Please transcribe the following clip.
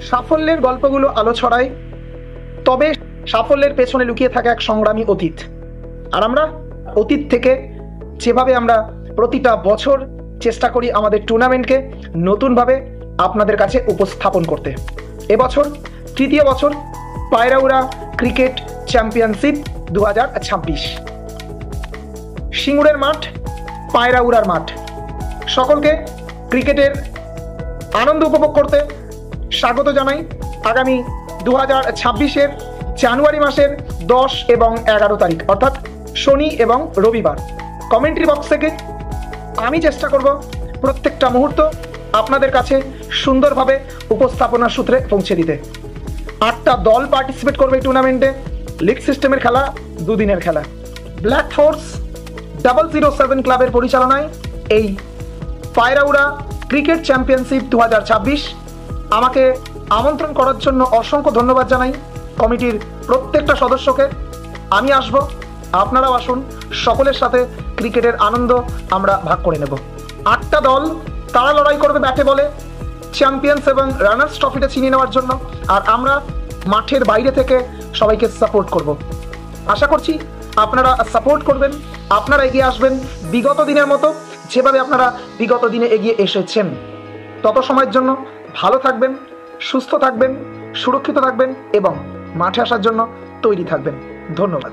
সাফল্যের গল্পগুলো আলো ছড়ায়, তবে সাফল্যের পেছনে লুকিয়ে থাকা এক সংগ্রামী অতীত। আর আমরা অতীত থেকে যেভাবে আমরা প্রতিটা বছর চেষ্টা করি আমাদের টুর্নামেন্টকে নতুনভাবে আপনাদের কাছে উপস্থাপন করতে। এবছর তৃতীয় বছর পায়রাউড়া ক্রিকেট চ্যাম্পিয়নশিপ 2026। সিঙ্গুরের মাঠ, পায়রাউড়ার মাঠ, সকলকে ক্রিকেটের আনন্দ উপভোগ করতে স্বাগত জানাই। আগামী 2026-এর জানুয়ারি মাসের 10 এবং 11 তারিখ, অর্থাৎ শনি এবং রবিবার। কমেন্ট্রি বক্স থেকে আমি চেষ্টা করব প্রত্যেকটা মুহূর্ত আপনাদের কাছে সুন্দরভাবে উপস্থাপনার সূত্রে পৌঁছে দিতে। 8টা দল পার্টিসিপেট করবে এই টুর্নামেন্টে। লিগ সিস্টেমের খেলা, দুদিনের খেলা। ব্ল্যাক ফোর্স 007 ক্লাবের পরিচালনায় এই পায়রাউড়া ক্রিকেট চ্যাম্পিয়নশিপ 2026 আমাকে আমন্ত্রণ করার জন্য অসংখ্য ধন্যবাদ জানাই কমিটির প্রত্যেকটা সদস্যকে। আমি আসব, আপনারাও আসুন, সকলের সাথে ক্রিকেটের আনন্দ আমরা ভাগ করে নেব। 8টা দল তারা লড়াই করবে ব্যাটে বলে চ্যাম্পিয়ন্স এবং রানার্স ট্রফিটা ছিনিয়ে নেওয়ার জন্য, আর আমরা মাঠের বাইরে থেকে সবাইকে সাপোর্ট করব। আশা করছি আপনারা সাপোর্ট করবেন, আপনারা এগিয়ে আসবেন বিগত দিনের মতো, যেভাবে আপনারা বিগত দিনে এগিয়ে এসেছেন। তত সময়ের জন্য ভালো থাকবেন, সুস্থ থাকবেন, সুরক্ষিত থাকবেন এবং মাঠে আসার জন্য তৈরি থাকবেন। ধন্যবাদ।